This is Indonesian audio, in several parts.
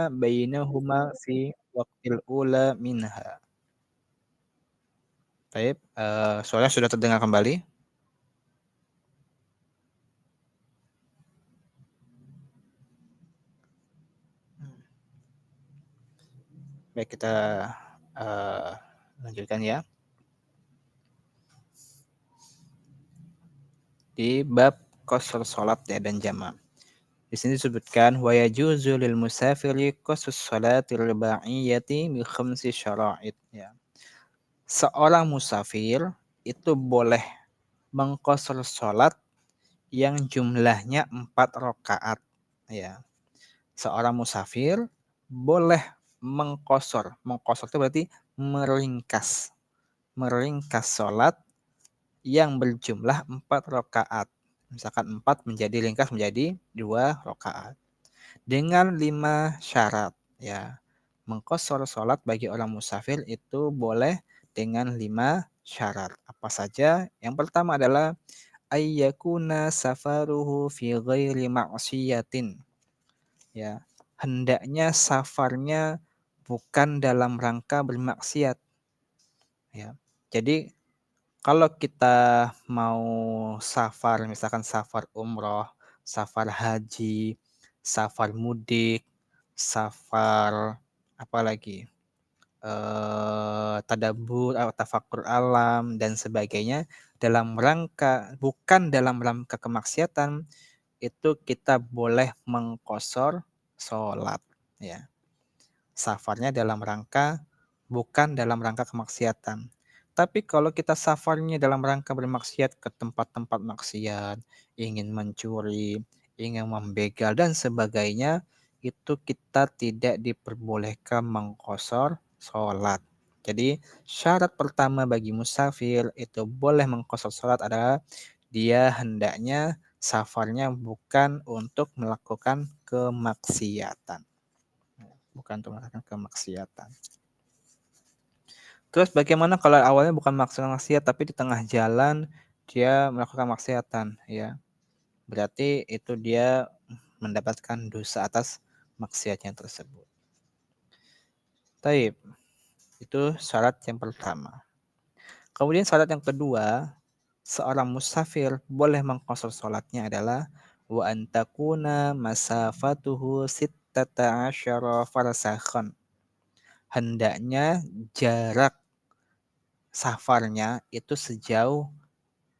bainahuma fi waqtil ula minha. Baik, suara sudah terdengar kembali? Baik, kita eee, lanjutkan ya. Di bab qasr salat ya dan jama'. Di sini disebutkan wa yajuzu lil musafiri qasrus salatil ruba'iyyati bi khamsi syara'id ya. Seorang musafir itu boleh mengqasr salat yang jumlahnya 4 rakaat ya. Seorang musafir boleh mengqasar itu berarti meringkas, meringkas salat yang berjumlah 4 rakaat. Misalkan 4 menjadi ringkas menjadi 2 rakaat. Dengan 5 syarat ya. Mengqasar salat bagi orang musafir itu boleh dengan 5 syarat. Apa saja? Yang pertama adalah ayyakuna safaruhu fi ghairi ma'siyatin. Ya, hendaknya safarnya bukan dalam rangka bermaksiat ya. Jadi kalau kita mau safar, misalkan safar umroh, safar haji, safar mudik, safar apalagi, tadabbur atau tafakur alam dan sebagainya dalam rangka bukan dalam rangka kemaksiatan, itu kita boleh mengqasar sholat ya. Safarnya dalam rangka bukan dalam rangka kemaksiatan. Tapi kalau kita safarnya dalam rangka bermaksiat ke tempat-tempat maksiat, ingin mencuri, ingin membegal dan sebagainya, itu kita tidak diperbolehkan mengqasar sholat. Jadi syarat pertama bagi musafir itu boleh mengqasar sholat adalah dia hendaknya safarnya bukan untuk melakukan kemaksiatan. Bukan untuk melakukan kemaksiatan. Terus bagaimana kalau awalnya bukan melakukan maksiat tapi di tengah jalan dia melakukan maksiatan ya. Berarti itu dia mendapatkan dosa atas maksiatnya tersebut. Taib. Itu syarat yang pertama. Kemudian syarat yang kedua, seorang musafir boleh mengqasar salatnya adalah wa antakuna masafatuhu sittata asyara farsakhan. Hendaknya jarak safarnya itu sejauh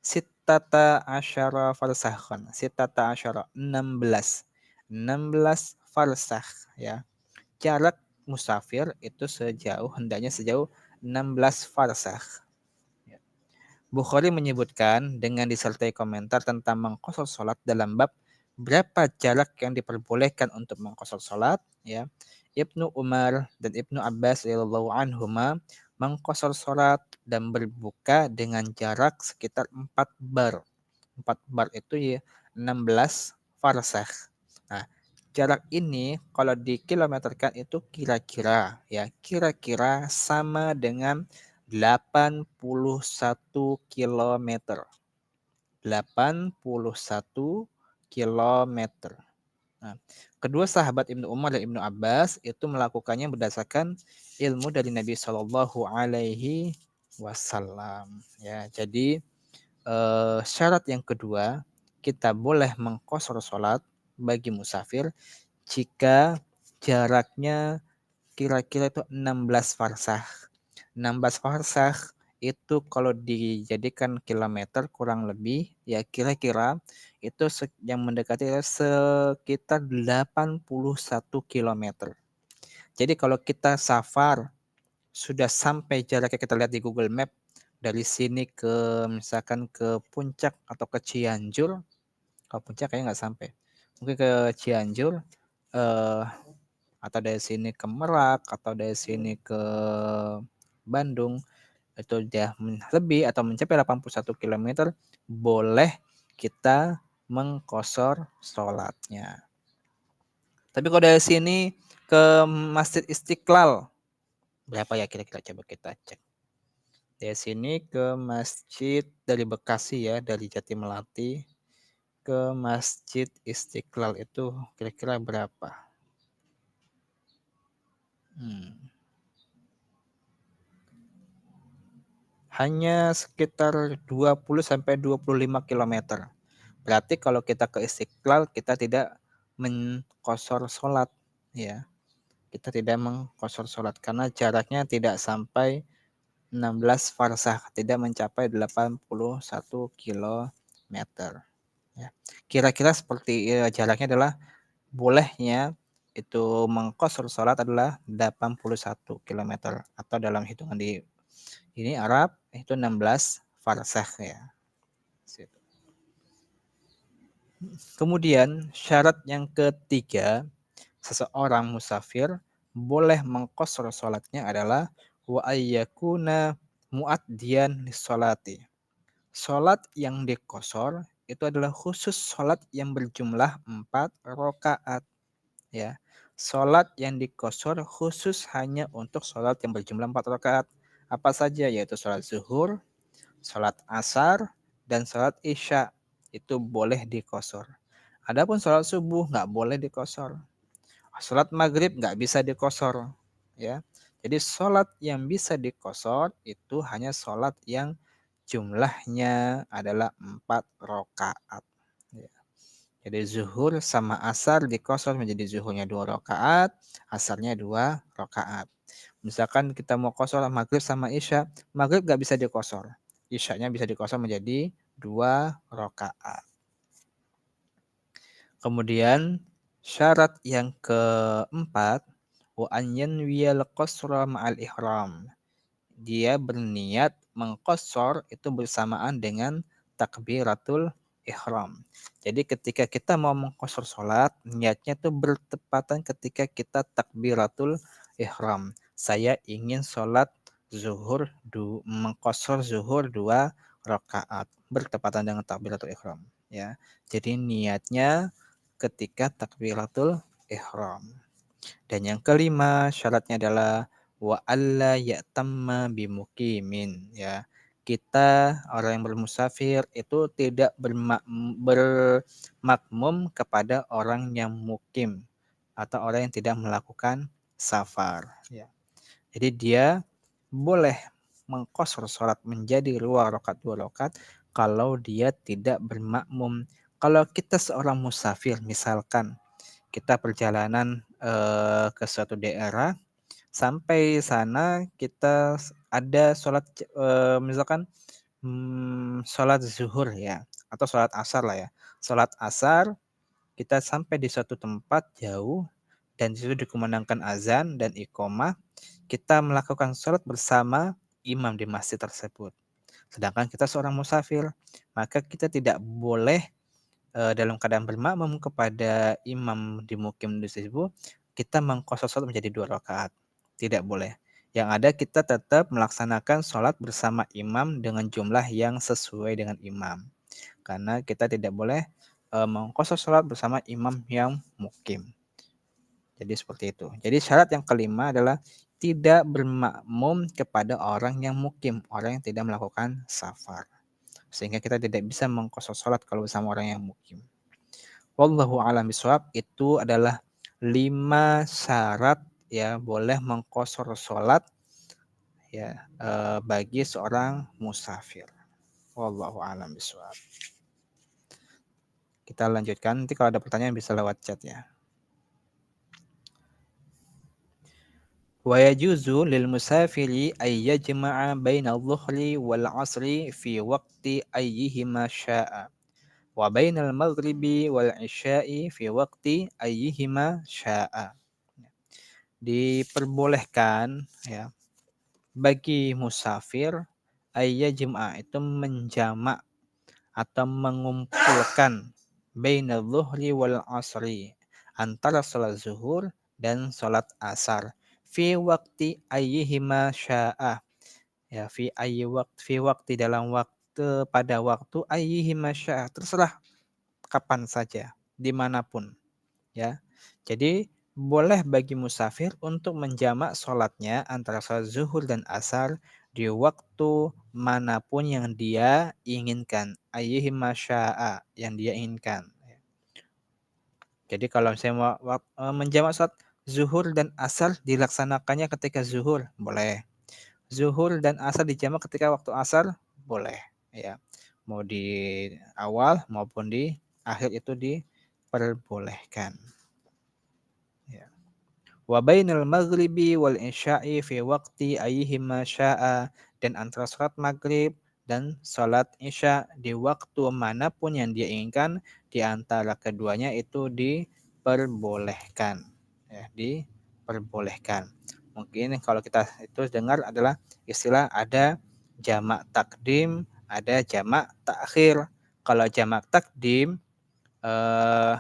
sittata asyara farsakhan. Sittata asyara 16. 16 farsakh ya. Jarak musafir itu hendaknya sejauh 16 farsakh. Ya. Bukhari menyebutkan dengan disertai komentar tentang mengqasar salat dalam bab berapa jarak yang diperbolehkan untuk mengqasar salat ya. Ibnu Umar dan Ibnu Abbas radhiyallahu anhuma mengqasar salat dan berbuka dengan jarak sekitar 4 bar. 4 bar itu ya 16 farsakh. Nah, jarak ini kalau dikilometerkan itu kira-kira ya, kira-kira sama dengan 81 kilometer. 81 kilometer. Nah, kedua sahabat Ibnu Umar dan Ibnu Abbas itu melakukannya berdasarkan ilmu dari Nabi Shallallahu Alaihi Wasallam. Ya, jadi syarat yang kedua kita boleh mengqasar salat bagi musafir jika jaraknya kira-kira itu 16 farsakh. 16 farsakh itu kalau dijadikan kilometer kurang lebih ya kira-kira itu yang mendekati sekitar 81 kilometer. Jadi kalau kita safar sudah sampai jaraknya kita lihat di Google Map dari sini ke misalkan ke Puncak atau ke Cianjur, kalau Puncak kayaknya nggak sampai. Mungkin ke Cianjur eh, atau dari sini ke Merak atau dari sini ke Bandung itu dia lebih atau mencapai 81 kilometer boleh kita mengqasar sholatnya. Tapi kalau dari sini ke Masjid Istiqlal berapa ya kira-kira coba kita cek. Dari sini ke masjid dari Bekasi ya, dari Jatimulati ke Masjid Istiqlal itu kira-kira berapa? Hmm. Hanya sekitar 20 sampai 25 kilometer. Berarti kalau kita ke Istiqlal kita tidak mengqashar sholat, ya. Kita tidak mengqashar sholat karena jaraknya tidak sampai 16 farsakh, tidak mencapai 81 kilometer. Ya. Kira-kira seperti jaraknya adalah bolehnya itu mengqashar sholat adalah 81 kilometer atau dalam hitungan di ini Arab itu 16 farsakh ya. Kemudian syarat yang ketiga, seseorang musafir boleh mengqashar salatnya adalah wa ayyakuna muaddiyan lis-sholati. Salat yang diqashar itu adalah khusus salat yang berjumlah 4 rakaat ya. Salat yang diqashar khusus hanya untuk salat yang berjumlah 4 rakaat. Apa saja? Yaitu salat zuhur, salat asar, dan salat isya. Itu boleh diqashar. Adapun salat subuh nggak boleh diqashar. Salat maghrib nggak bisa diqashar, ya. Jadi salat yang bisa diqashar itu hanya salat yang jumlahnya adalah 4 rakaat. Ya. Jadi zuhur sama asar diqashar menjadi zuhurnya 2 rakaat, asarnya 2 rakaat. Misalkan kita mau qashar maghrib sama isya, maghrib nggak bisa diqashar. Isyanya bisa diqashar menjadi 2 rakaat. Kemudian syarat yang keempat, wa an yanwiyal qasra ma'al ihram. Dia berniat mengqashar itu bersamaan dengan takbiratul ihram. Jadi ketika kita mau mengqashar salat, niatnya itu bertepatan ketika kita takbiratul ihram. Saya ingin salat zuhur mengqashar zuhur 2 rakaat bertepatan dengan takbiratul ihram ya. Jadi niatnya ketika takbiratul ihram. Dan yang kelima syaratnya adalah wa alla ya'tamma bimuqimin ya. Kita orang yang bermusafir itu tidak bermakmum kepada orang yang mukim atau orang yang tidak melakukan safar ya. Jadi dia boleh mengqashar salat menjadi 2 rakaat 2 rakaat kalau dia tidak bermakmum. Kalau kita seorang musafir misalkan kita perjalanan, ke suatu daerah, sampai sana kita ada sholat, misalkan, sholat zuhur ya, atau sholat asar lah ya. Sholat asar, kita sampai di suatu tempat jauh, dan di situ dikumandangkan azan dan iqomah, kita melakukan sholat bersama imam di masjid tersebut. Sedangkan kita seorang musafir, maka kita tidak boleh dalam keadaan bermakmum kepada imam di mukim tersebut, kita mengqashar salat menjadi 2 rakaat. Tidak boleh. Yang ada kita tetap melaksanakan sholat bersama imam dengan jumlah yang sesuai dengan imam. Karena kita tidak boleh mengqashar salat bersama imam yang mukim. Jadi seperti itu. Jadi syarat yang kelima adalah tidak bermakmum kepada orang yang mukim, orang yang tidak melakukan safar. Sehingga kita tidak bisa mengqashar salat kalau bersama orang yang mukim. Wallahu a'lam bishawab, itu adalah 5 syarat ya boleh mengqashar salat ya, bagi seorang musafir. Wallahu a'lam bishawab. Kita lanjutkan, nanti kalau ada pertanyaan bisa lewat chat ya. Wa yajuzu lil musafiri ay yajma'a baina adh-dhuhri wal 'ashri fi waqti ayyihima syaa wa bainal maghribi wal 'isya'i fi waqti ayyihima syaa. Diperbolehkan ya bagi musafir ayyajma'a itu menjamak atau mengumpulkan baina dhuhri wal asri, antara salat zuhur dan salat asar, fi waqti ayyihima syaa ya, fi waqti dalam waktu, pada waktu ayyihima syaa, terserah kapan saja dimanapun ya. Jadi boleh bagi musafir untuk menjamak sholatnya antara sholat zuhur dan asar di waktu manapun yang dia inginkan. Ayyihima syaa, yang dia inginkan. Jadi kalau saya mau menjamak sholat zuhur dan asar dilaksanakannya ketika zuhur, boleh. Zuhur dan asar dijamak ketika waktu asar, boleh. Ya, mau di awal maupun di akhir itu diperbolehkan. Ya. Wa bainal maghribi wal isya'i fi waqti ayyihima sya'a, dan antara salat maghrib dan salat isya di waktu manapun yang dia inginkan di antara keduanya itu diperbolehkan. Ya, diperbolehkan. Mungkin kalau kita itu dengar adalah istilah ada jamak takdim, ada jamak takhir. Kalau jamak takdim eh,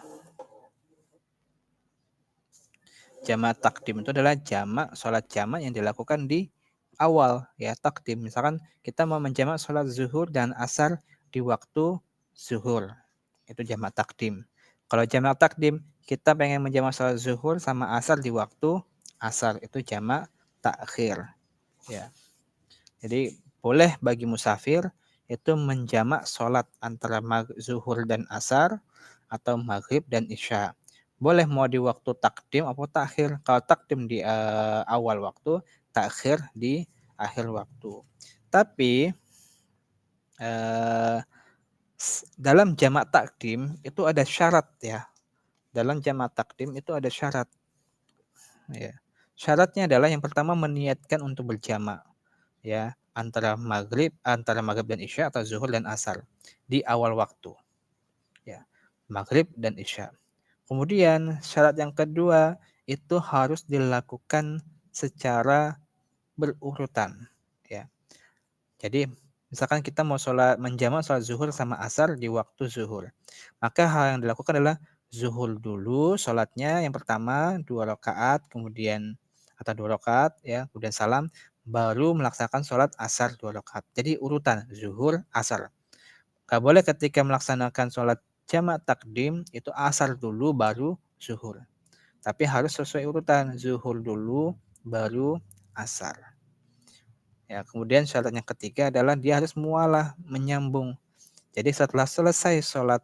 jamak takdim itu adalah jamak sholat jamak yang dilakukan di awal, ya, takdim. Misalkan kita mau menjamak sholat zuhur dan asar di waktu zuhur, itu jamak takdim. Kalau jamak takdim kita pengen menjamak sholat zuhur sama asar di waktu asar, itu jamak takhir, ya. Jadi boleh bagi musafir itu menjamak sholat antara zuhur dan asar atau maghrib dan isya. Boleh mau di waktu takdim atau takhir. Kalau takdim di awal waktu, takhir di akhir waktu. Tapi eh, dalam jamak takdim itu ada syarat, ya. Dalam jamak takdim itu ada syarat. Ya. Syaratnya adalah yang pertama meniatkan untuk berjamak, ya, antara maghrib dan isya atau zuhur dan asar di awal waktu, ya, maghrib dan isya. Kemudian syarat yang kedua itu harus dilakukan secara berurutan, ya. Jadi misalkan kita mau menjamak sholat zuhur sama asar di waktu zuhur, maka hal yang dilakukan adalah zuhur dulu sholatnya yang pertama 2 rakaat, kemudian atau 2 rakaat, ya, kemudian salam, baru melaksanakan sholat asar 2 rakaat. Jadi urutan zuhur asar. Gak boleh ketika melaksanakan sholat jamak takdim itu asar dulu baru zuhur. Tapi harus sesuai urutan, zuhur dulu baru asar. Ya, kemudian syarat yang ketiga adalah dia harus mualah, menyambung. Jadi setelah selesai sholat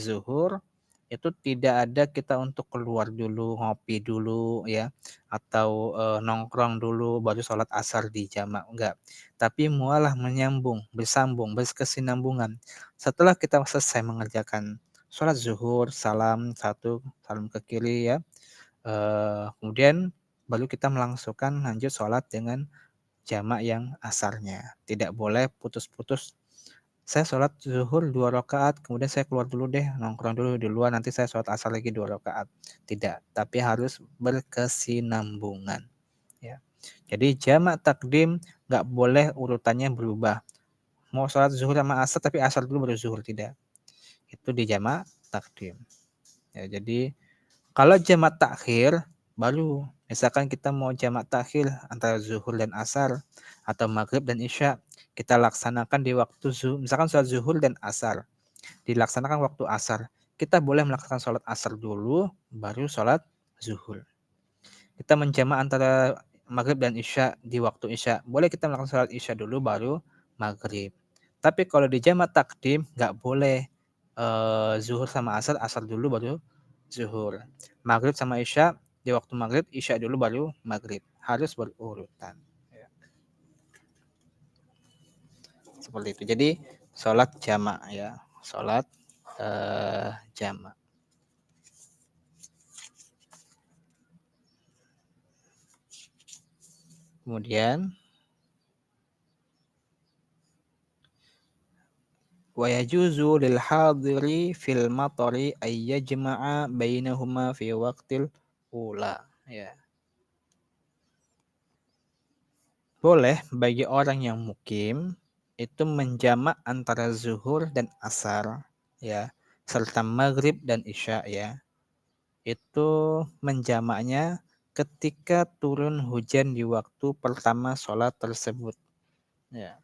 zuhur itu tidak ada kita untuk keluar dulu, ngopi dulu, ya, atau nongkrong dulu baru sholat asar di jamak, enggak. Tapi mualah, menyambung, bersambung, berkesinambungan. Setelah kita selesai mengerjakan sholat zuhur, salam satu, salam ke kiri, ya, kemudian baru kita melangsungkan lanjut sholat dengan jamak yang asarnya. Tidak boleh putus-putus. Saya sholat zuhur 2 rakaat, kemudian saya keluar dulu deh, nongkrong dulu di luar, nanti saya sholat asar lagi 2 rakaat. Tidak, tapi harus berkesinambungan. Ya. Jadi jamak takdim nggak boleh urutannya berubah. Mau sholat zuhur sama asar, tapi asar dulu baru zuhur, tidak. Itu di jamak takdim. Ya, jadi kalau jamak takhir baru, misalkan kita mau jamak takhir antara zuhur dan asar atau maghrib dan isya, kita laksanakan di waktu zuhur, misalkan sholat zuhur dan asar, dilaksanakan waktu asar. Kita boleh melaksanakan sholat asar dulu, baru sholat zuhur. Kita menjamak antara maghrib dan isya di waktu isya, boleh kita melakukan sholat isya dulu, baru maghrib. Tapi kalau di jamak takdim, nggak boleh zuhur sama asar, asar dulu baru zuhur. Maghrib sama isya di waktu maghrib, isya dulu baru maghrib. Harus berurutan. Ya. Seperti itu. Jadi sholat jamak, ya, sholat jamak. Kemudian wa yajuzu lil hadiri fil matari ay yajma'a bainahuma fi waqtil ula, ya. Boleh bagi orang yang mukim itu menjamak antara zuhur dan asar, ya, serta maghrib dan isya, ya. Itu menjamaknya ketika turun hujan di waktu pertama sholat tersebut, ya.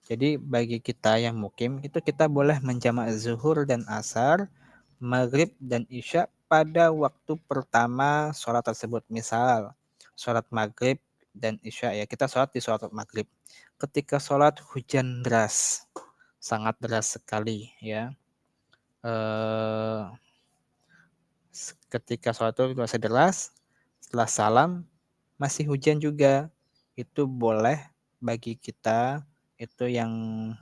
Jadi bagi kita yang mukim itu kita boleh menjamak zuhur dan asar, maghrib dan isya pada waktu pertama sholat tersebut. Misal sholat maghrib dan isya, ya, kita sholat di sholat maghrib. Ketika sholat hujan deras, sangat deras sekali, ya. Ketika sholat itu masih deras, setelah salam masih hujan juga, itu boleh bagi kita itu yang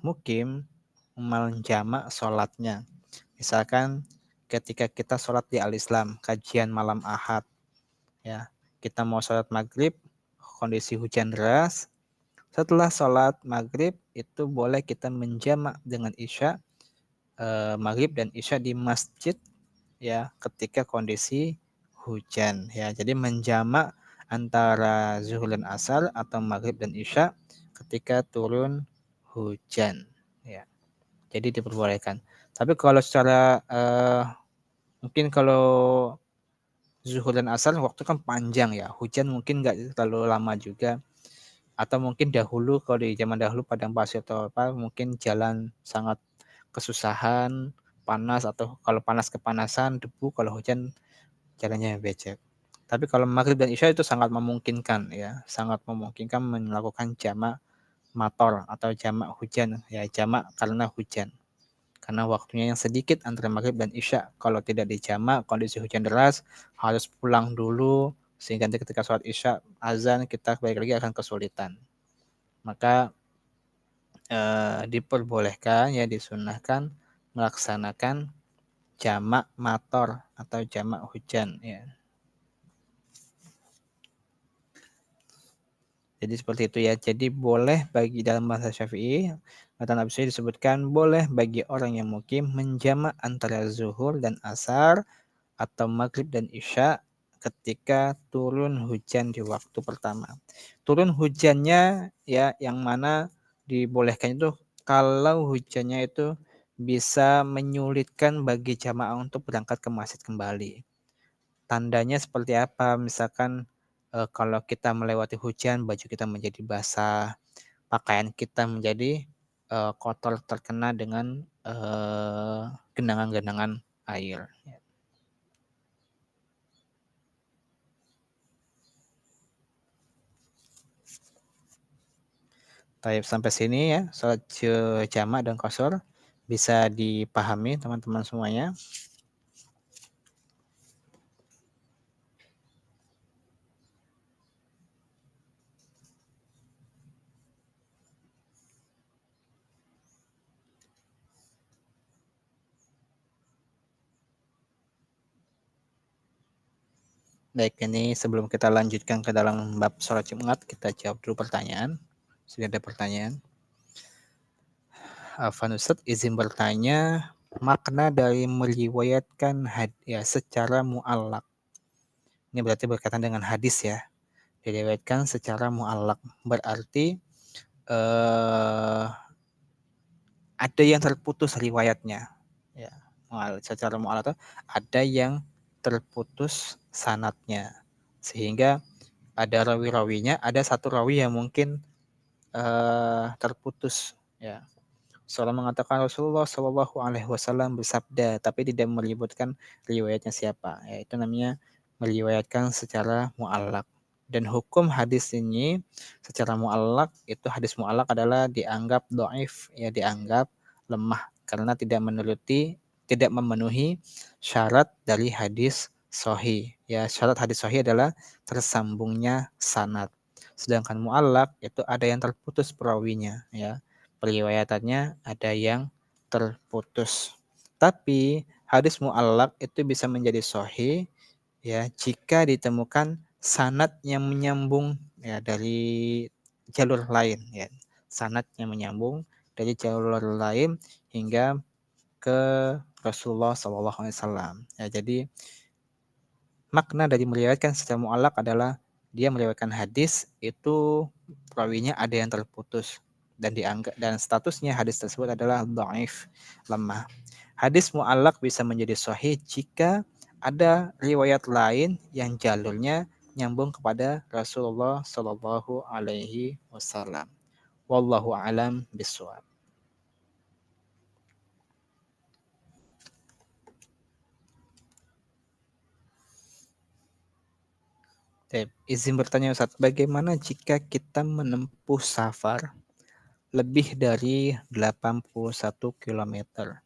mukim menjamak sholatnya. Misalkan ketika kita sholat di Al-Islam, kajian malam Ahad, ya, kita mau sholat maghrib, kondisi hujan deras. Setelah sholat maghrib itu boleh kita menjamak dengan isya, maghrib dan isya di masjid, ya, ketika kondisi hujan, ya. Jadi menjamak antara zuhur dan asar atau maghrib dan isya ketika turun hujan, ya. Jadi diperbolehkan. Tapi kalau secara mungkin kalau zuhur dan asar waktu kan panjang, ya, hujan mungkin nggak terlalu lama juga, atau mungkin dahulu kalau di zaman dahulu padang pasir atau apa mungkin jalan sangat kesusahan, panas, atau kalau panas kepanasan, debu, kalau hujan jalannya becek. Tapi kalau maghrib dan isya itu sangat memungkinkan, ya, sangat memungkinkan melakukan jamak mator atau jamak hujan, ya, jamak karena hujan. Karena waktunya yang sedikit antara maghrib dan isya. Kalau tidak dijamak, kondisi hujan deras, harus pulang dulu, sehingga nanti ketika sholat isya, azan, kita balik lagi akan kesulitan. Maka diperbolehkan, ya, disunahkan melaksanakan jamak mator atau jamak hujan, ya. Jadi seperti itu, ya. Jadi boleh bagi dalam bahasa Syafi'i, kata Nabi Syafi'i disebutkan boleh bagi orang yang mukim menjamak antara zuhur dan asar atau maghrib dan isya ketika turun hujan di waktu pertama. Turun hujannya, ya, yang mana dibolehkan itu kalau hujannya itu bisa menyulitkan bagi jamaah untuk berangkat ke masjid kembali. Tandanya seperti apa? Misalkan kalau kita melewati hujan, baju kita menjadi basah, pakaian kita menjadi kotor terkena dengan genangan-genangan air. Baik, sampai sini, ya, sholat jamak dan qashar bisa dipahami teman-teman semuanya. Baik, ini sebelum kita lanjutkan ke dalam bab sholat Jumat, kita jawab dulu pertanyaan. Sudah ada pertanyaan. Afan Ustadz izin bertanya, makna dari meriwayatkan ya, secara mu'allak. Ini berarti berkaitan dengan hadis, ya. Diriwayatkan secara mu'allak. Berarti ada yang terputus riwayatnya. Ya, secara mu'allak itu ada yang terputus sanatnya. Sehingga ada rawi-rawinya, ada satu rawi yang mungkin terputus, ya. Seorang mengatakan Rasulullah Shallallahu Alaihi Wasallam bersabda, tapi tidak menyebutkan riwayatnya siapa. Ya, itu namanya meriwayatkan secara mu'allak. Dan hukum hadis ini secara mu'allak, itu hadis mu'allak adalah dianggap do'if, ya, dianggap lemah karena tidak memenuhi syarat dari hadis sahih. Ya, syarat hadis sahih adalah tersambungnya sanad. Sedangkan mu'allak itu ada yang terputus perawinya, ya. Periwayatannya ada yang terputus. Tapi hadis mu'allak itu bisa menjadi sahih, ya, jika ditemukan sanad yang menyambung, ya, dari jalur lain, ya. Sanad yang menyambung dari jalur lain hingga ke Rasulullah SAW. Ya, jadi makna dari meriwayatkan secara mu'allak adalah dia meriwayatkan hadis itu perawinya ada yang terputus dan dianggap, dan statusnya hadis tersebut adalah dhaif, lemah. Hadis mu'allak bisa menjadi sahih jika ada riwayat lain yang jalurnya nyambung kepada Rasulullah Shallallahu Alaihi Wasallam. Wallahu alam bishawab. Izin bertanya Ustaz, bagaimana jika kita menempuh safar lebih dari 81 kilometer?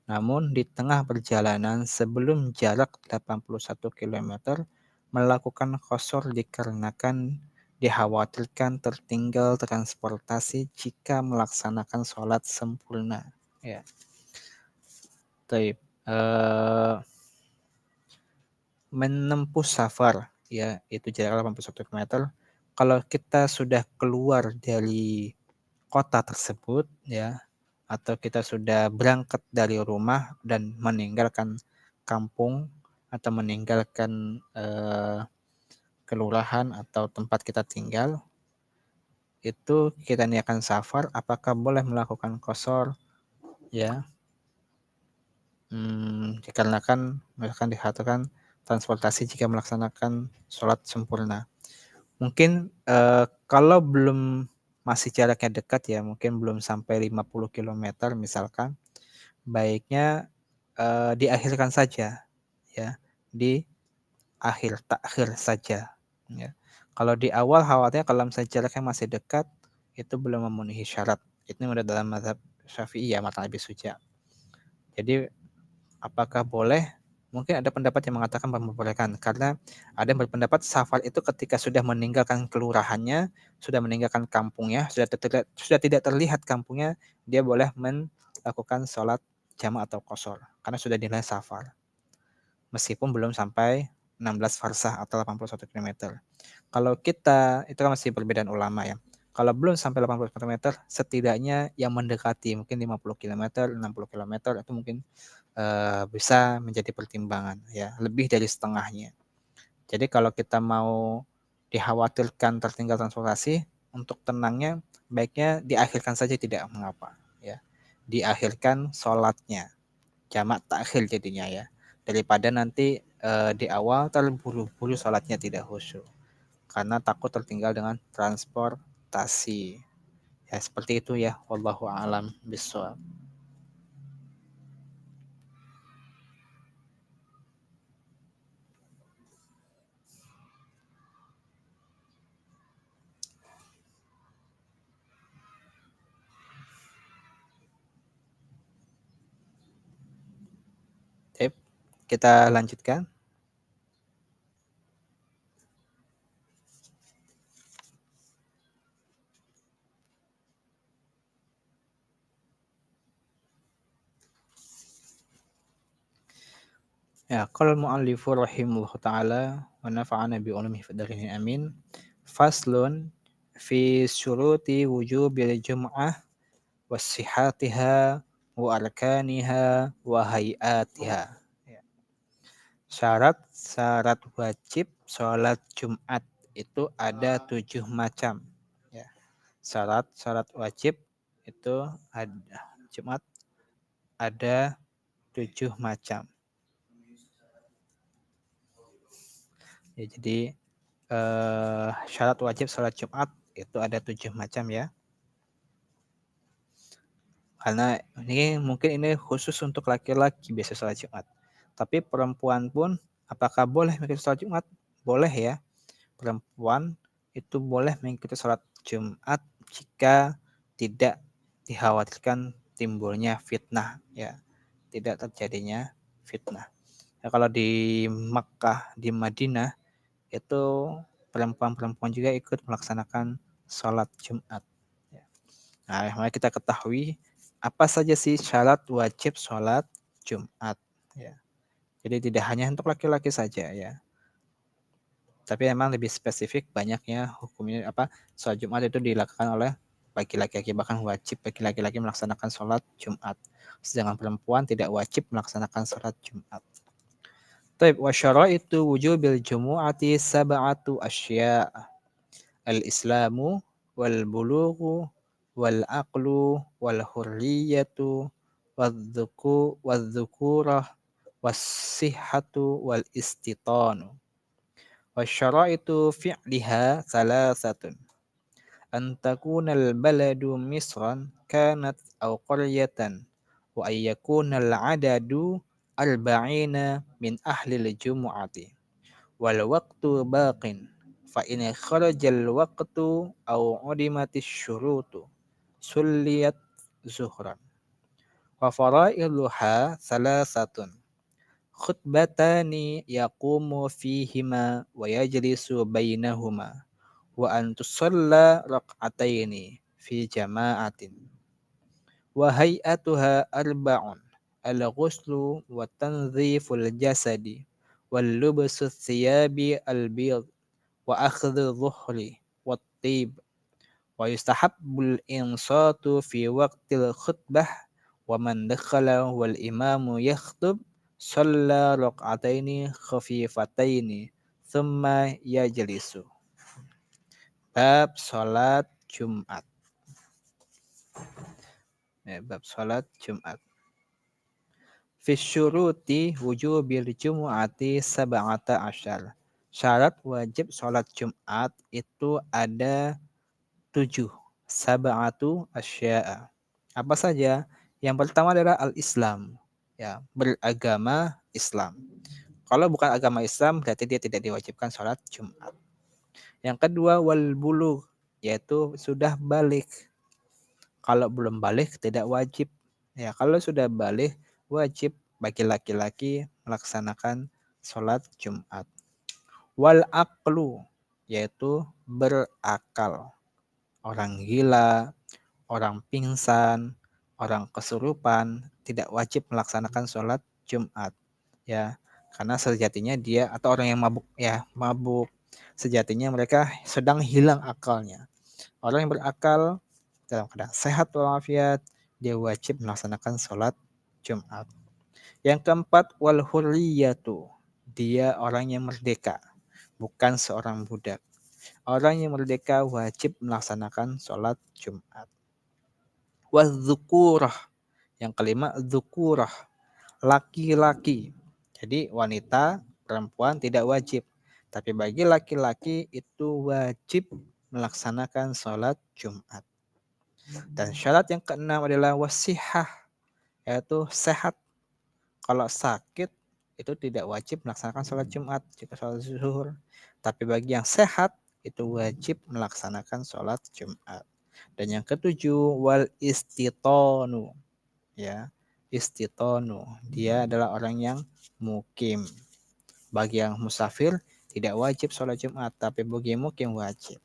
Namun di tengah perjalanan sebelum jarak 81 kilometer melakukan qashar dikarenakan dikhawatirkan tertinggal transportasi jika melaksanakan sholat sempurna. Ya, baik. Menempuh safar, ya, itu jarak 81 kilometer. Kalau kita sudah keluar dari kota tersebut, ya, atau kita sudah berangkat dari rumah dan meninggalkan kampung atau meninggalkan kelurahan atau tempat kita tinggal, itu kita niatkan safar, apakah boleh melakukan qashar? Ya, dikarenakan misalkan dikatakan transportasi jika melaksanakan sholat sempurna. Mungkin kalau belum masih jaraknya dekat ya, mungkin belum sampai 50 kilometer misalkan, baiknya diakhirkan saja ya, di takhir saja ya. Kalau di awal khawatirnya kalau misalnya jaraknya masih dekat, itu belum memenuhi syarat. Itu menurut dalam mazhab Syafi'i ya, mata Abi Suja. Jadi apakah boleh? Mungkin ada pendapat yang mengatakan membolehkan, karena ada yang berpendapat safar itu ketika sudah meninggalkan kelurahannya, sudah meninggalkan kampungnya, sudah tidak terlihat kampungnya, dia boleh melakukan sholat jamaah atau qashar karena sudah dinilai safar. Meskipun belum sampai 16 farsah atau 81 kilometer. Kalau kita, itu kan masih perbedaan ulama ya. Kalau belum sampai 80 kilometer, setidaknya yang mendekati mungkin 50 kilometer, 60 kilometer itu mungkin bisa menjadi pertimbangan ya, lebih dari setengahnya. Jadi kalau kita mau dikhawatirkan tertinggal transportasi, untuk tenangnya baiknya diakhirkan saja tidak mengapa ya. Diakhirkan sholatnya, jamak takhir jadinya ya. Daripada nanti di awal terburu-buru sholatnya tidak khusyuk karena takut tertinggal dengan transportasi. Ya seperti itu ya, wallahu a'lam bishawab. Oke, kita lanjutkan. Ya, qala al-mu'allifu rahimahullahu taala wa nafa'ana bi ulumihi fid dharain amin. Faslun fi syuruti wujubil jum'ah wa sihhatiha wa arkaniha wa hayatiha. Ya. Syarat-syarat wajib sholat Jumat itu ada 7 macam. Ya. Syarat-syarat wajib itu ada Jumat ada 7 macam. Ya, jadi syarat wajib sholat Jumat itu ada 7 macam ya. Karena ini mungkin ini khusus untuk laki-laki biasa sholat Jumat. Tapi perempuan pun apakah boleh mengikuti sholat Jumat? Boleh ya. Perempuan itu boleh mengikuti sholat Jumat jika tidak dikhawatirkan timbulnya fitnah ya. Tidak terjadinya fitnah. Ya, kalau di Makkah, di Madinah itu perempuan-perempuan juga ikut melaksanakan sholat Jumat. Ya. Nah, mari kita ketahui apa saja sih syarat wajib sholat Jumat. Ya. Jadi tidak hanya untuk laki-laki saja ya, tapi memang lebih spesifik banyaknya hukumnya apa sholat Jumat itu dilakukan oleh bagi laki-laki, bahkan wajib bagi laki-laki melaksanakan sholat Jumat. Sedangkan perempuan tidak wajib melaksanakan sholat Jumat. Taib wa syaraitu wujubil jumu'ati sab'atu asya' al-islamu wal bulughu wal aqlu wal hurriyatu wadh-dhukurah was-sihhatu wal istitanu. Wa syaraitu fi'liha thalathatun. An takunal baladu misran kanat aw qaryatan wa ay yakunal adadu arba'ina min ahlil jumu'ati wal waqtu baqin fa in kharajal waqtu aw udimatis syurutu sulliyat zuhran wa farailuha thalathatun khutbatani yaqumu fihima wa yajlisu bainahuma wa an tusalla raq'ataini fi jama'atin wa hay'atuha arba'un al-ghuslu wa tanziful jasadi wal lubsu thiyabi al-biyad wa akhdhu dhuhri wat tib wa yustahabbul insatu fi waqtil khutbah wa man dakhala wal imamu yakhtub shalla raq'ataini khafifataini thumma yajlisu. Bab salat Jumat. Bab salat Jumat. Fi syuruti wujubil jumu'ati sab'ata asyar. Syarat wajib salat Jumat itu ada 7. Sab'atu asya'a. Apa saja? Yang pertama adalah al-Islam. Ya, beragama Islam. Kalau bukan agama Islam berarti dia tidak diwajibkan salat Jumat. Yang kedua wal bulugh, yaitu sudah balik. Kalau belum balik tidak wajib. Ya, kalau sudah balik wajib bagi laki-laki melaksanakan salat Jumat. Wal aqlu, yaitu berakal. Orang gila, orang pingsan, orang kesurupan tidak wajib melaksanakan sholat Jumat, ya, karena sejatinya dia atau orang yang mabuk, ya, mabuk sejatinya mereka sedang hilang akalnya. Orang yang berakal dalam keadaan sehat walafiat dia wajib melaksanakan sholat Jumat. Yang keempat wal hurriyatu, dia orang yang merdeka, bukan seorang budak. Orang yang merdeka wajib melaksanakan sholat Jumat. Wadzukurah, yang kelima dzukurah, laki-laki. Jadi wanita, perempuan tidak wajib. Tapi bagi laki-laki itu wajib melaksanakan sholat Jumat. Dan syarat yang keenam adalah wasihah, yaitu sehat. Kalau sakit itu tidak wajib melaksanakan sholat Jumat jika sholat zuhur. Tapi bagi yang sehat itu wajib melaksanakan sholat Jumat. Dan yang ketujuh wal istitonu, ya, istitonu dia adalah orang yang mukim. Bagi yang musafir tidak wajib sholat Jumat, tapi bagi mukim wajib.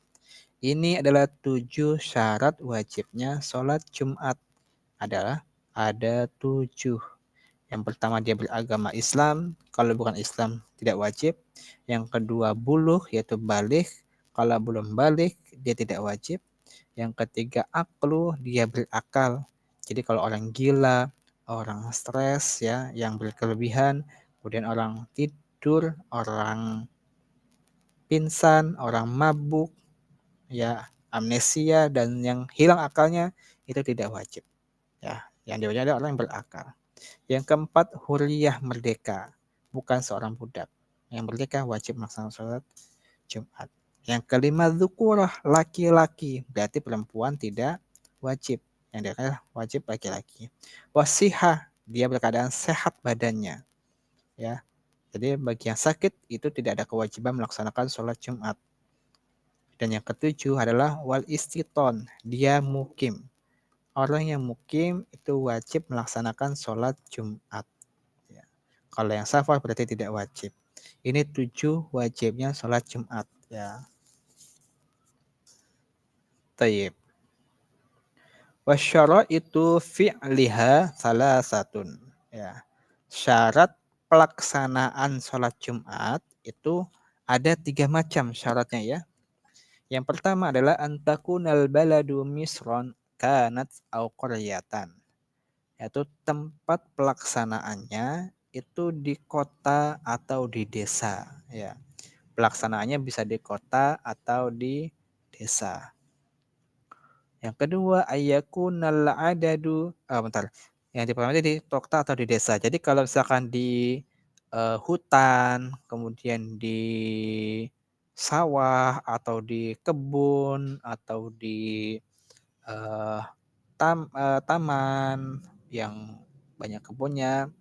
Ini adalah 7 syarat wajibnya sholat Jumat. Adalah ada 7. Yang pertama dia beragama Islam, kalau bukan Islam tidak wajib. Yang kedua buluh, yaitu balik, kalau belum balik dia tidak wajib. Yang ketiga aklu, dia berakal. Jadi kalau orang gila, orang stres, ya, yang berkelebihan, kemudian orang tidur, orang pingsan, orang mabuk, ya, amnesia dan yang hilang akalnya itu tidak wajib. Ya, yang diwajibkan adalah orang yang berakal. Yang keempat, huriyah merdeka, bukan seorang budak. Yang merdeka wajib melaksanakan sholat Jumat. Yang kelima, dzukurah, laki-laki, berarti perempuan tidak wajib. Yang dia wajib laki-laki. Wasihah, dia berkeadaan sehat badannya. Ya, jadi bagi yang sakit itu tidak ada kewajiban melaksanakan sholat Jumat. Dan yang ketujuh adalah wal istiton, dia mukim. Orang yang mukim itu wajib melaksanakan sholat Jumat. Ya. Kalau yang safar berarti tidak wajib. Ini 7 wajibnya sholat Jumat. Ya. Tayyib. Wasyaraitu fi'liha salah satun. Ya. Syarat pelaksanaan sholat Jumat itu ada 3 macam syaratnya, ya. Yang pertama adalah antakunal baladu misron kanat au qaryatan. Yaitu tempat pelaksanaannya itu di kota atau di desa, ya. Pelaksanaannya bisa di kota atau di desa. Yang kedua ayakunal adadu, bentar. Yang pertama di kota atau di desa. Jadi kalau misalkan di hutan, kemudian di sawah atau di kebun atau di uh, taman yang banyak kebunnya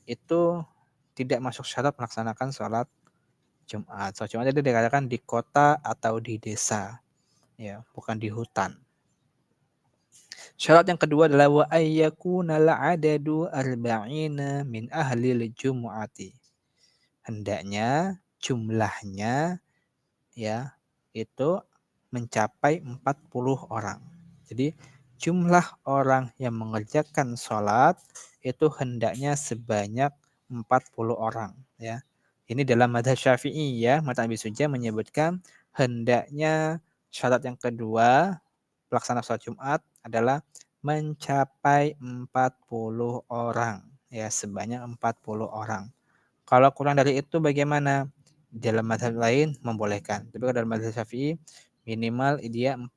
itu tidak masuk syarat melaksanakan sholat Jumat. Sholat Jumat itu dikatakan di kota atau di desa, ya, bukan di hutan. Syarat yang kedua adalah wa ayyakunal adadu arba'ina min ahlil jumu'ati. Hendaknya jumlahnya ya itu mencapai 40 orang. Jadi jumlah orang yang mengerjakan sholat itu hendaknya sebanyak 40 orang ya. Ini dalam madzhab Syafi'i ya, mata Abi Suja menyebutkan hendaknya syarat yang kedua pelaksana sholat Jumat adalah mencapai 40 orang ya, sebanyak 40 orang. Kalau kurang dari itu bagaimana? Dalam mazhab lain membolehkan. Tapi kalau dalam mazhab Syafi'i minimal dia 40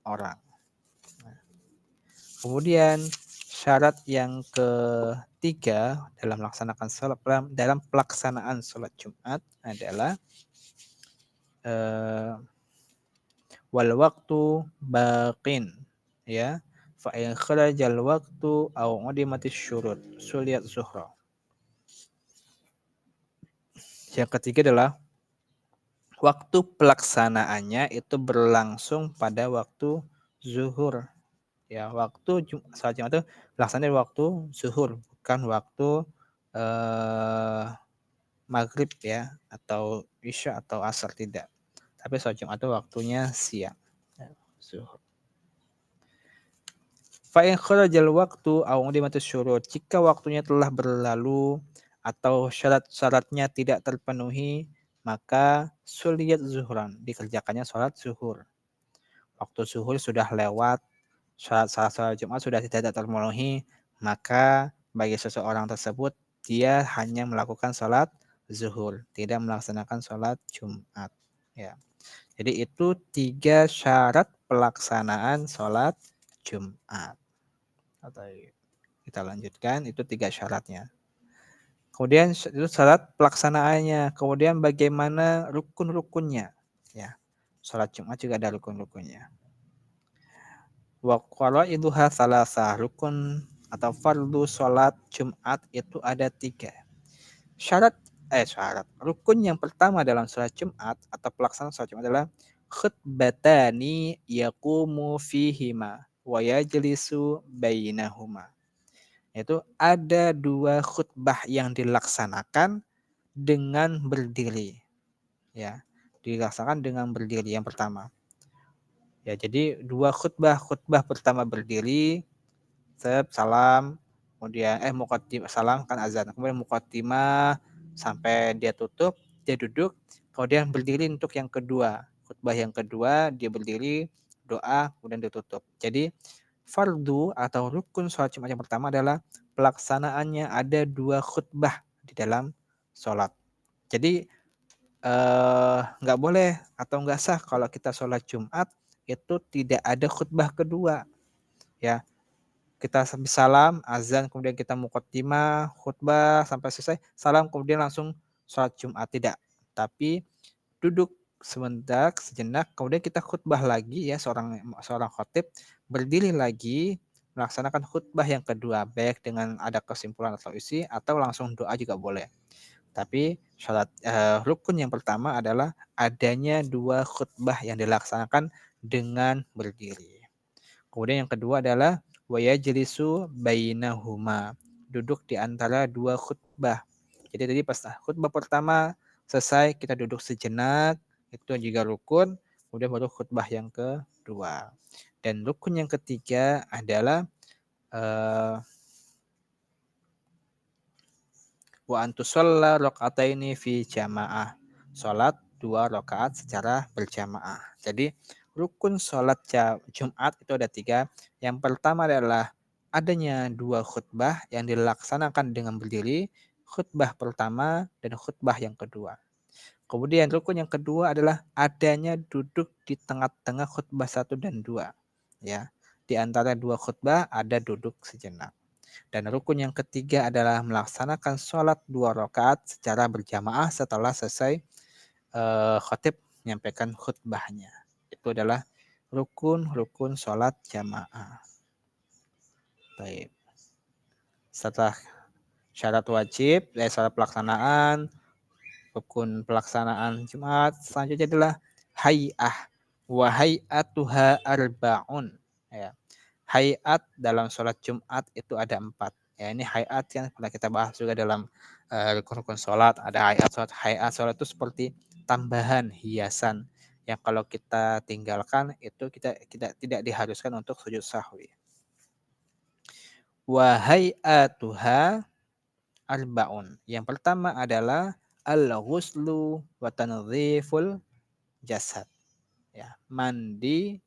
orang. Kemudian syarat yang ketiga dalam melaksanakan sholat, dalam pelaksanaan sholat Jumat adalah wal waktu baqin ya. Fa in kharajal waktu aw udimatis syurut suliyat zuhra. Yang ketiga adalah waktu pelaksanaannya itu berlangsung pada waktu zuhur. Ya, waktu salat Jumat itu pelaksanaan waktu zuhur, bukan waktu eh, maghrib ya, atau isya atau asar tidak. Tapi salat Jumat itu waktunya siang. Ya, zuhur. Fa in kharajal waktu aw udimatus syurut. Jika waktunya telah berlalu atau syarat-syaratnya tidak terpenuhi, maka suliyat zuhran, dikerjakannya sholat zuhur. Waktu zuhur sudah lewat, sholat Jumat sudah tidak terpenuhi, maka bagi seseorang tersebut dia hanya melakukan sholat zuhur, tidak melaksanakan sholat Jumat. Ya. Jadi itu 3 syarat pelaksanaan sholat Jumat. Atau kita lanjutkan, itu 3 syaratnya. Kemudian itu syarat pelaksanaannya. Kemudian bagaimana rukun-rukunnya. Ya, sholat Jumat juga ada rukun-rukunnya. Wa qaraiduha salasa. Rukun atau fardu sholat Jumat itu ada 3. Syarat rukun yang pertama dalam sholat Jumat atau pelaksanaan sholat Jumat adalah khutbatani yaqumu fihima wa yajlisu bainahuma. Yaitu ada 2 khutbah yang dilaksanakan dengan berdiri. Ya, dilaksanakan dengan berdiri yang pertama. Ya, jadi 2 khutbah. Khutbah pertama berdiri, salam, kemudian salam kan azan. Kemudian muqaddimah sampai dia tutup, dia duduk, kemudian berdiri untuk yang kedua. Khutbah yang kedua dia berdiri, doa, kemudian ditutup. Jadi fardu atau rukun sholat Jumat yang pertama adalah pelaksanaannya ada 2 khutbah di dalam sholat. Jadi nggak boleh atau nggak sah kalau kita sholat Jumat itu tidak ada khutbah kedua. Ya, kita salam, azan, kemudian kita muqaddimah, khutbah sampai selesai, salam, kemudian langsung sholat Jumat. Tidak. Tapi duduk sejenak, kemudian kita khutbah lagi ya, seorang khatib berdiri lagi melaksanakan khutbah yang kedua, baik dengan ada kesimpulan atau isi atau langsung doa juga boleh. Tapi rukun yang pertama adalah adanya 2 khutbah yang dilaksanakan dengan berdiri. Kemudian yang kedua adalah wa yajlisu bainahuma, duduk di antara 2 khutbah. Jadi tadi pas khutbah pertama selesai kita duduk sejenak, itu juga rukun, kemudian baru khutbah yang kedua. Dan rukun yang ketiga adalah wa antusalla rakaataini fi jamaah. Salat 2 rakaat secara berjamaah. Jadi rukun salat Jumat itu ada 3. Yang pertama adalah adanya 2 khutbah yang dilaksanakan dengan berdiri, khutbah pertama dan khutbah yang kedua. Kemudian rukun yang kedua adalah adanya duduk di tengah-tengah khutbah 1 dan 2. Ya. Di antara 2 khutbah ada duduk sejenak. Dan rukun yang ketiga adalah melaksanakan sholat 2 rakaat secara berjamaah setelah selesai khatib menyampaikan khutbahnya. Itu adalah rukun-rukun sholat jamaah. Baik. Setelah syarat wajib, syarat pelaksanaan, rukun pelaksanaan Jumat, selanjutnya adalah hay'ah. Wa hay'atuha arba'un. Ya. hayat dalam sholat Jumat itu ada 4. Ya, ini hayat yang pernah kita bahas juga dalam rukun-rukun sholat. Ada hayat sholat. Hayat sholat itu seperti tambahan hiasan yang kalau kita tinggalkan itu kita tidak diharuskan untuk sujud sahwi. Wa hayatuha arbaun. Yang pertama adalah al-ghuslu wa tanziful jasad. Ya, mandi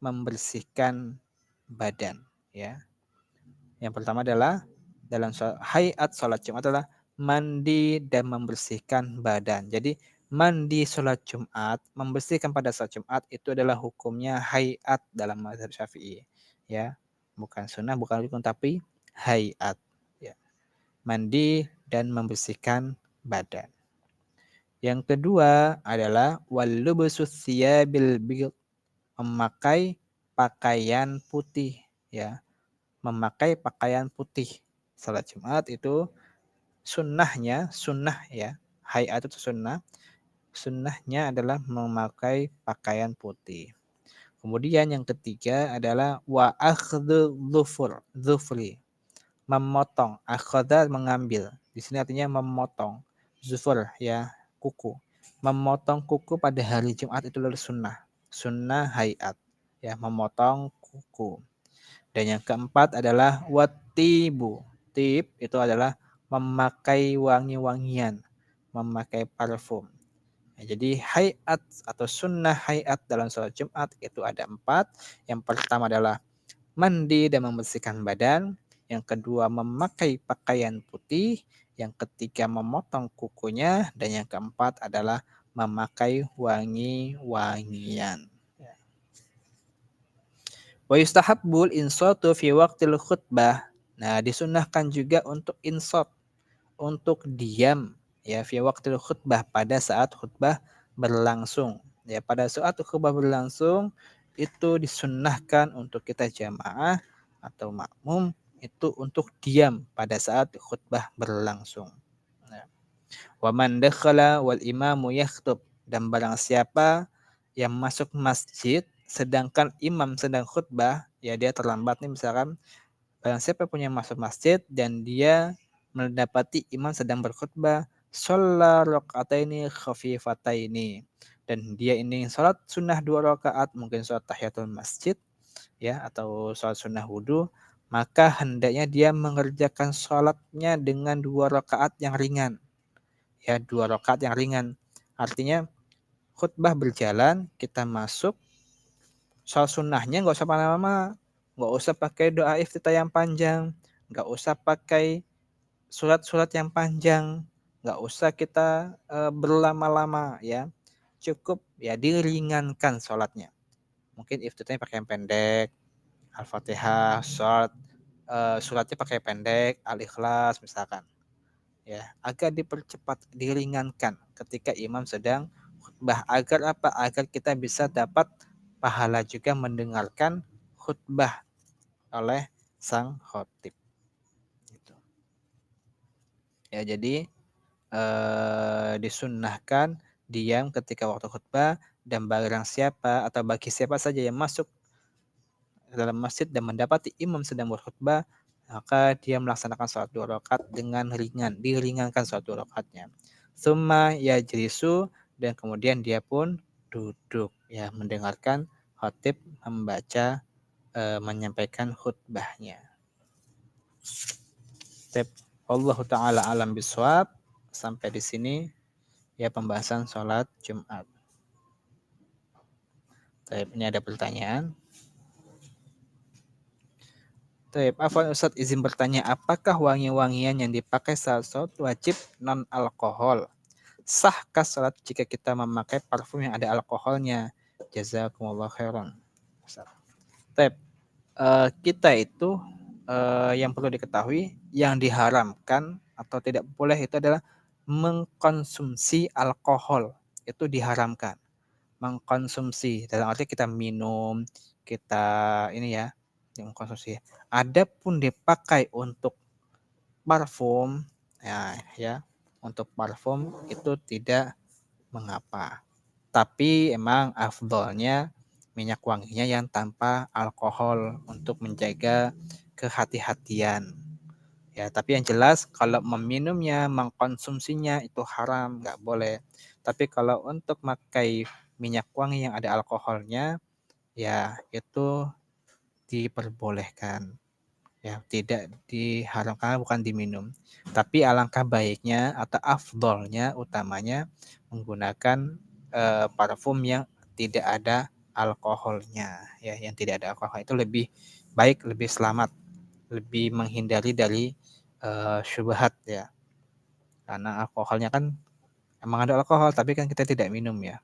membersihkan badan, ya. Yang pertama adalah dalam hayat sholat Jumat adalah mandi dan membersihkan badan. Jadi mandi sholat Jumat, membersihkan pada sholat Jumat itu adalah hukumnya hayat dalam mazhab Syafi'i. Ya, bukan sunnah, bukan rukun, tapi hayat. Ya, mandi dan membersihkan badan. Yang kedua adalah walubsus siyabil bid, memakai pakaian putih, ya. Memakai pakaian putih. Salat Jumat itu sunnah ya. Hayat itu sunnah. Sunnahnya adalah memakai pakaian putih. Kemudian yang ketiga adalah wa akhdhu dhufri, memotong. Akhadha mengambil. Di sini artinya memotong. Zufur ya, kuku. Memotong kuku pada hari Jumat itu adalah sunnah. Sunnah hayat. Ya, memotong kuku. Dan yang keempat adalah watibu. Tib itu adalah memakai wangi-wangian, memakai parfum. Ya, jadi hayat atau sunnah hayat dalam sholat Jumat itu ada 4. Yang pertama adalah mandi dan membersihkan badan. Yang kedua memakai pakaian putih. Yang ketiga memotong kukunya. Dan yang keempat adalah memakai wangi-wangian. Wa yustahabbul insatu fi waqtil khutbah. Nah, disunahkan juga untuk insot, untuk diam ya fi waqtil khutbah pada saat khutbah berlangsung. Ya, pada saat khutbah berlangsung itu disunahkan untuk kita jamaah atau makmum itu untuk diam pada saat khutbah berlangsung. Nah, wa man dakhala wal imamu yakhtub, dan barang siapa yang masuk masjid sedangkan imam sedang khutbah, ya dia terlambat nih misalkan, barang siapa punya masuk masjid dan dia mendapati imam sedang berkhutbah, shalla raka'ataini khafifataini, dan dia ini salat sunnah 2 rakaat, mungkin salat tahiyatul masjid ya atau salat sunnah wudu, maka hendaknya dia mengerjakan salatnya dengan 2 rakaat yang ringan. Ya, 2 rakaat yang ringan. Artinya khutbah berjalan, kita masuk, soal sunnahnya nggak usah lama-lama, nggak usah pakai doa iftitah yang panjang, nggak usah pakai surat-surat yang panjang, nggak usah kita berlama-lama ya, cukup ya diringankan sholatnya. Mungkin iftitahnya pakai yang pendek, al-fatihah, suratnya pakai pendek, al-ikhlas misalkan. Ya, agar dipercepat, diringankan ketika imam sedang khutbah. Agar apa? Agar kita bisa dapat pahala juga mendengarkan khutbah oleh sang khotib. Gitu. Ya, jadi disunnahkan diam ketika waktu khutbah, dan barang siapa atau bagi siapa saja yang masuk dalam masjid dan mendapati imam sedang berkhutbah, maka dia melaksanakan sholat 2 rakaat dengan ringan, diringankan sholat 2 rakaatnya. Summa yajlisu, dan kemudian dia pun duduk ya mendengarkan khatib membaca menyampaikan khutbahnya. Step Allah taala alam biswab. Sampai di sini ya pembahasan sholat Jumat. Ini ada pertanyaan. Afwan Ustadz, izin bertanya, apakah wangi-wangian yang dipakai saat sholat wajib non-alkohol? Sahkah sholat jika kita memakai parfum yang ada alkoholnya? Jazakumullah khairan. Kita itu yang perlu diketahui, yang diharamkan atau tidak boleh itu adalah mengkonsumsi alkohol. Itu diharamkan. Mengkonsumsi dalam arti kita minum, kita ini ya, mengkonsumsi. Adapun dipakai untuk parfum, ya, untuk parfum itu tidak mengapa. Tapi emang afdolnya minyak wanginya yang tanpa alkohol untuk menjaga kehati-hatian. Ya, tapi yang jelas kalau meminumnya, mengkonsumsinya itu haram, nggak boleh. Tapi kalau untuk pakai minyak wangi yang ada alkoholnya, ya itu diperbolehkan. Ya, tidak diharamkan, bukan diminum. Tapi alangkah baiknya atau afdolnya, utamanya menggunakan parfum yang tidak ada alkoholnya. Ya, yang tidak ada alkohol itu lebih baik, lebih selamat, lebih menghindari dari syubhat ya. Karena alkoholnya kan emang ada alkohol, tapi kan kita tidak minum ya.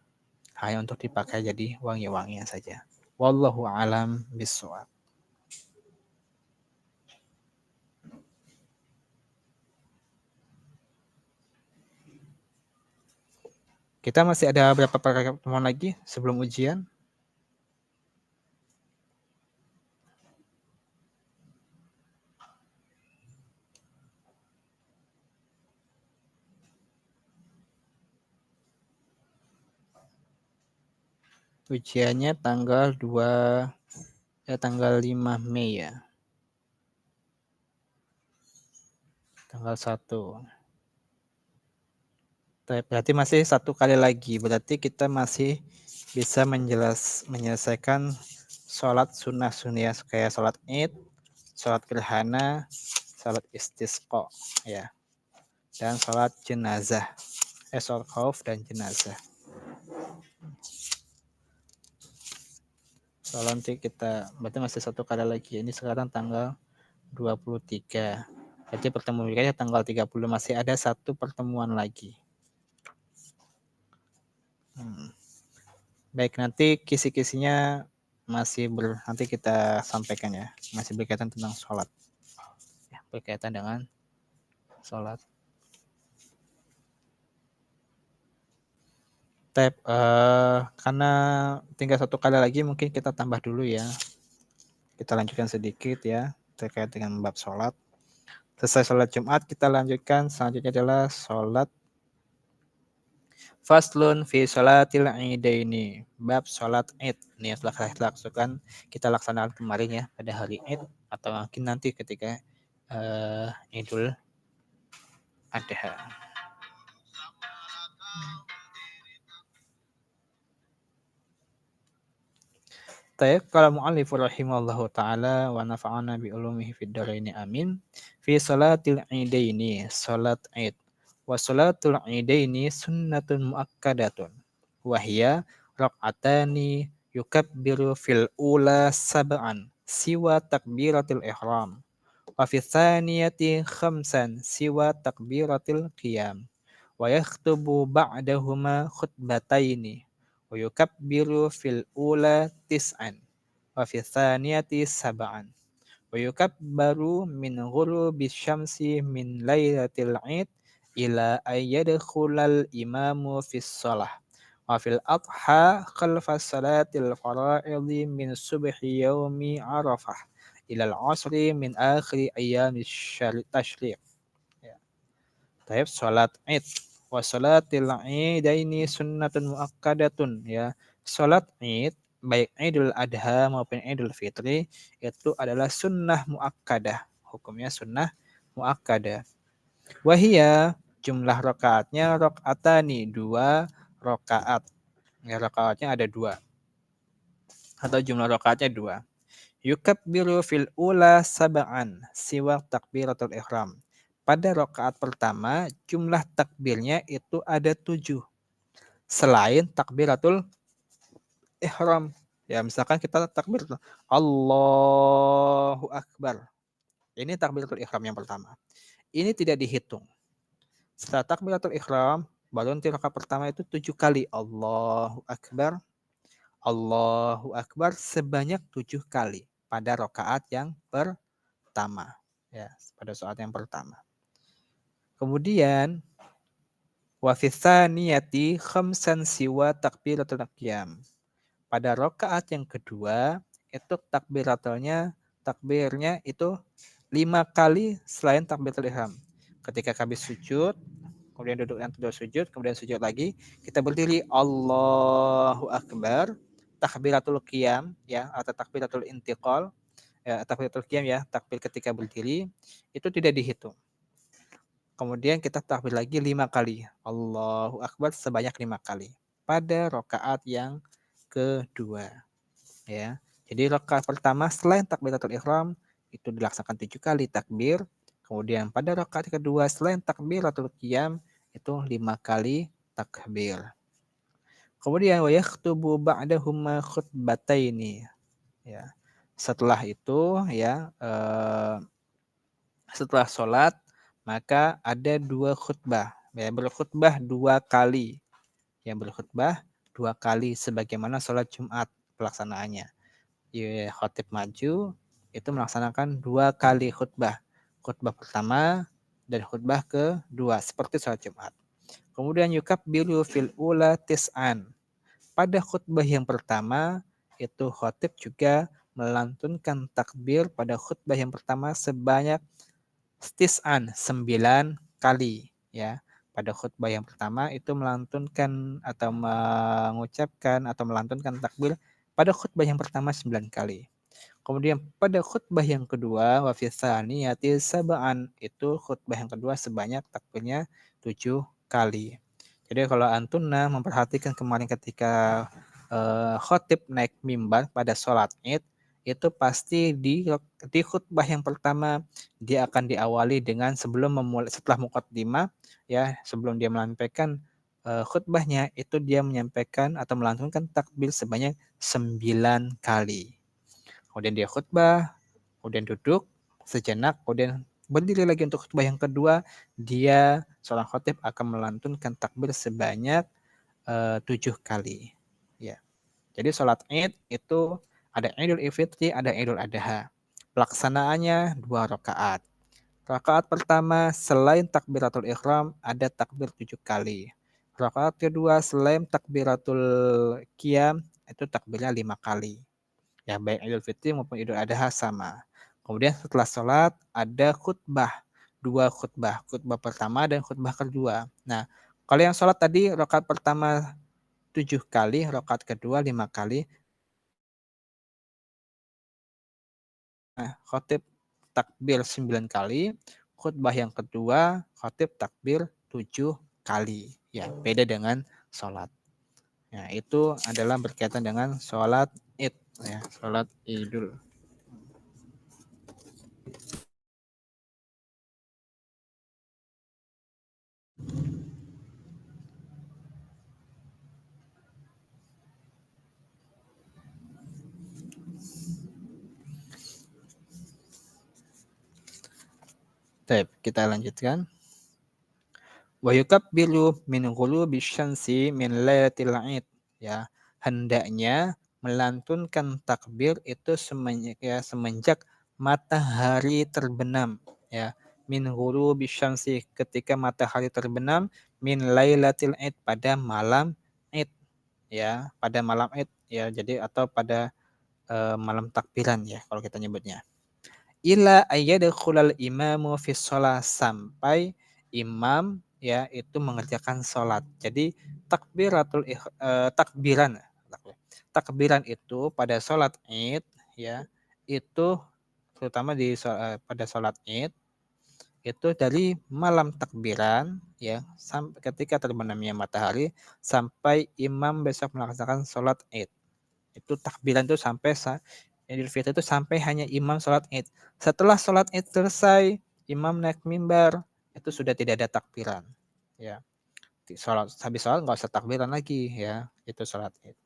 Hanya untuk dipakai jadi wangi-wangian saja. Wallahu alam bishawab. Kita masih ada berapa pertemuan lagi sebelum ujian? Ujiannya tanggal 2 tanggal 5 Mei ya. Tanggal 1. Berarti masih satu kali lagi. Berarti kita masih bisa menyelesaikan sholat sunnah kayak sholat id, sholat gerhana, sholat istisqa ya, dan sholat jenazah, sholat khauf dan jenazah. Soalnya nanti kita berarti masih satu kali lagi. Ini sekarang tanggal 23. Berarti pertemuan berikutnya tanggal 30, masih ada satu pertemuan lagi. Baik, nanti kisi-kisinya nanti kita sampaikan ya. Masih berkaitan tentang sholat. Ya, berkaitan dengan sholat. Karena tinggal satu kali lagi, mungkin kita tambah dulu ya. Kita lanjutkan sedikit ya terkait dengan bab sholat. Selesai sholat Jumat, kita lanjutkan. Selanjutnya adalah sholat Faslun fi sholatil idaini. Bab sholat id. Ini yang telah kita laksanakan kemarin ya pada hari id atau mungkin nanti ketika Idul Adha. Taib kalau mu'allif rahimahullahu ta'ala wa nafa'ana bi ulumihi fid dharaini amin. Fi sholatil idaini, sholat id. Wa sholatul idaini sunnatun muakkadatun. Wahia raq'atani yukabbiru fil ula sab'an siwa takbiratil ihram. Wa fi thaniyati khamsan siwa takbiratil qiyam. Wa yakhtubu ba'dahuma khutbataini. Wa yukabbiru fil ula tis'an. Wa fi thaniyati sab'an. Wa yukabbaru min ghurubi syamsi min laylatil id ila ayyadkhulal imamu fis shalah. Wa fil adha khalfa salatil fara'idhi min subhi yaumi arafah ila al-asri min akhiri ayyami tashriq. Ya. Taib salat id wa salatil idaini sunnatun muakkadatun ya. Salat id baik Idul Adha maupun Idul Fitri itu adalah sunnah muakkadah. Hukumnya sunnah muakkadah. Wahia jumlah rakaatnya rakaatani, dua rakaat. Ya, rakaatnya ada dua atau jumlah rakaatnya dua. Yukabbiru fil ula sab'an siwa takbiratul ihram. Pada rakaat pertama jumlah takbirnya itu ada 7 selain takbiratul ihram. Ya, misalkan kita takbir Allahu Akbar. Ini takbiratul ihram yang pertama. Ini tidak dihitung. Setelah takbiratul ihram, baru nanti rakaat pertama itu 7 kali Allahu Akbar. Allahu Akbar sebanyak 7 kali pada rakaat yang pertama. Ya, pada saat yang pertama. Kemudian wa fi tsaniyati khamsan siwa takbiratul qiyam. Pada rakaat yang kedua itu takbirnya itu 5 kali selain takbiratul ihram. Ketika habis sujud, kemudian duduk yang kedua sujud, kemudian sujud lagi, kita berdiri Allahu Akbar, takbiratul qiyam ya atau takbiratul intiqal ya takbiratul qiyam ya takbir ketika berdiri itu tidak dihitung. Kemudian kita takbir lagi 5 kali. Allahu Akbar sebanyak 5 kali pada rakaat yang kedua ya. Jadi rakaat pertama selain takbiratul ihram itu dilaksanakan 7 kali takbir. Kemudian pada rakaat kedua selain takbiratul qiyam itu 5 kali takbir. Kemudian wa yakhtubu ba'dahuma khutbataini ya. Setelah itu ya setelah sholat maka ada 2 khutbah ya berkhutbah 2 kali yang berkhutbah 2 kali sebagaimana sholat Jumat pelaksanaannya. Ya, khatib maju itu melaksanakan 2 kali khutbah. Khutbah pertama dan khutbah kedua seperti sholat Jumat. Kemudian yukabbiru fil ula tis'an. Pada khutbah yang pertama itu khatib juga melantunkan takbir pada khutbah yang pertama sebanyak tis'an 9 kali ya. Pada khutbah yang pertama itu melantunkan atau mengucapkan atau melantunkan takbir pada khutbah yang pertama 9 kali. Kemudian pada khutbah yang kedua wa fi tsaniyati sab'an itu khutbah yang kedua sebanyak takbirnya 7 kali. Jadi kalau antuna memperhatikan kemarin ketika khotib naik mimbar pada sholat Id itu pasti di khutbah yang pertama dia akan diawali dengan sebelum memulai setelah muqaddimah ya sebelum dia menyampaikan khutbahnya itu dia menyampaikan atau melantunkan takbir sebanyak 9 kali. Kemudian dia khutbah, kemudian duduk sejenak, kemudian berdiri lagi untuk khutbah yang kedua, dia seorang khotib akan melantunkan takbir sebanyak 7 kali. Ya. Jadi sholat Id itu ada Idul Fitri, ada Idul Adha. Pelaksanaannya 2 rakaat. Rakaat pertama selain takbiratul ihram ada takbir 7 kali. Rakaat kedua selain takbiratul qiyam itu takbirnya 5 kali. Ya baik Idul Fitri maupun Idul Adha sama. Kemudian setelah sholat ada khutbah, 2 khutbah, khutbah pertama dan khutbah kedua. Nah, kalau yang sholat tadi rakaat pertama 7 kali, rakaat kedua 5 kali. Nah, khotib takbir 9 kali, khutbah yang kedua khotib takbir 7 kali. Ya, beda dengan sholat. Ya, itu adalah berkaitan dengan sholat Id, ya, sholat Idul. Baik, kita lanjutkan. Wa yukabbiru min ghulubi syamsi min lailatul Id. Ya, hendaknya melantunkan takbir itu semenjak matahari terbenam ya. Min ghurubi syamsi ketika matahari terbenam min lailatul Id pada malam Id ya, pada malam Id ya. Jadi atau pada malam takbiran ya kalau kita nyebutnya. Ila ayyadkhulal imamu fi shalah sampai imam ya itu mengerjakan sholat. Jadi takbiran takbiran itu pada sholat Id ya itu terutama pada sholat Id itu dari malam takbiran ya sampai ketika terbenamnya matahari sampai imam besok melaksanakan sholat Id. Itu takbiran itu sampai Idul Fitri itu sampai hanya imam sholat Id. Setelah sholat Id selesai, imam naik mimbar, itu sudah tidak ada takbiran. Ya, habis sholat nggak usah takbiran lagi ya, itu sholat Id.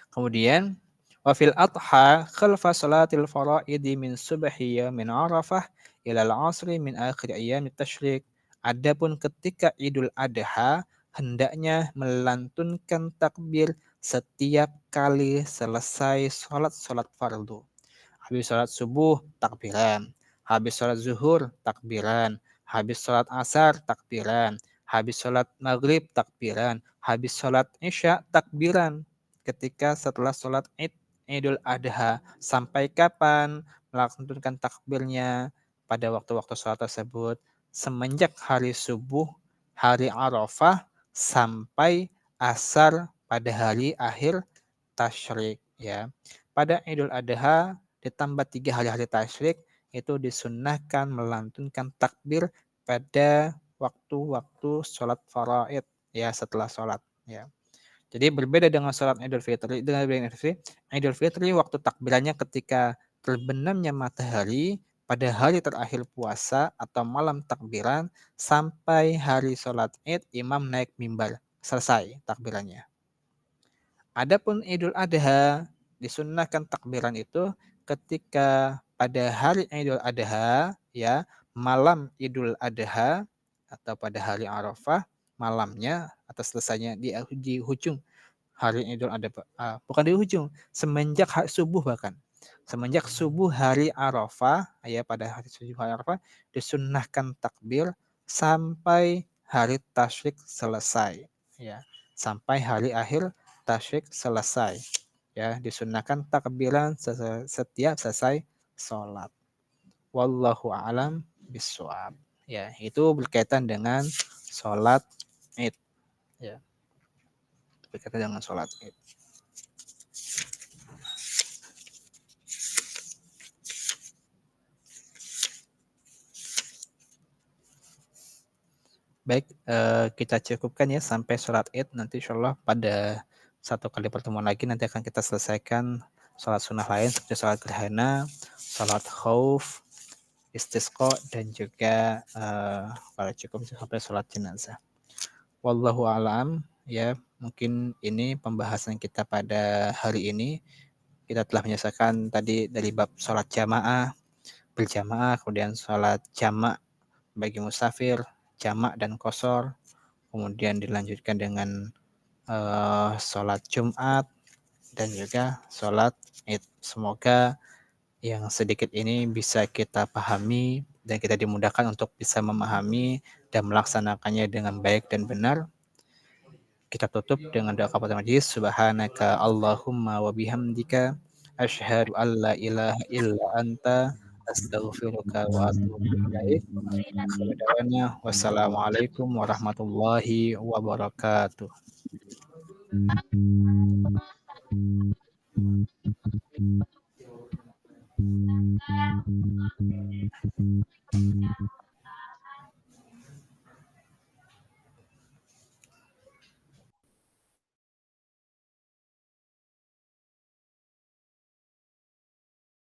Kemudian wafil adha khalfa salatil faraidi min subhi min arafah ila al-asri min akhir ayyam tasyrik. Adapun ketika Idul Adha hendaknya melantunkan takbir setiap kali selesai sholat fardu. Habis sholat subuh takbiran, habis sholat zuhur takbiran, habis sholat asar takbiran, habis sholat maghrib takbiran, habis sholat isya takbiran. Ketika setelah sholat Idul Adha sampai kapan melaksanakan takbirnya pada waktu-waktu sholat tersebut semenjak hari subuh, hari Arafah sampai asar pada hari akhir tasyrik ya. Pada Idul Adha ditambah 3 hari-hari tasyrik itu disunnahkan melantunkan takbir pada waktu-waktu sholat faraid ya setelah sholat ya. Jadi berbeda dengan sholat Idul Fitri Idul Fitri waktu takbirannya ketika terbenamnya matahari pada hari terakhir puasa atau malam takbiran sampai hari sholat Id imam naik mimbar selesai takbirannya. Adapun Idul Adha, disunnahkan takbiran itu ketika pada hari Idul Adha, ya, malam Idul Adha atau pada hari Arafah, malamnya atau selesainya di ujung hari Idul Adha, bukan di ujung, semenjak subuh bahkan. Semenjak subuh hari Arafah, ya pada hari subuh hari Arafah, disunnahkan takbir sampai hari tasyrik selesai. Ya, sampai hari akhir tasyrik selesai. Ya, disunnahkan takbiran setiap selesai sholat. Wallahu a'lam bishawab. Ya, itu berkaitan dengan sholat Id. Ya, berkaitan dengan sholat Id. Baik, kita cukupkan ya sampai sholat Id. Nanti insyaallah pada satu kali pertemuan lagi nanti akan kita selesaikan sholat sunnah lain seperti sholat gerhana, sholat khauf, istisqa dan juga kalau cukup sampai sholat jenazah. Wallahu a'lam ya. Mungkin ini pembahasan kita pada hari ini. Kita telah menyelesaikan tadi dari bab sholat jamaah, berjamaah, kemudian sholat jamak bagi musafir, jamak dan qashar, kemudian dilanjutkan dengan sholat Jumat dan juga sholat Id. Semoga yang sedikit ini bisa kita pahami dan kita dimudahkan untuk bisa memahami dan melaksanakannya dengan baik dan benar. Kita tutup dengan doa kafarat majlis. Subhanaka Allahumma wa bihamdika asyhadu an la ilaha illa anta astaghfiruka wa atubu ilaik. Wassalamualaikum warahmatullahi wabarakatuh.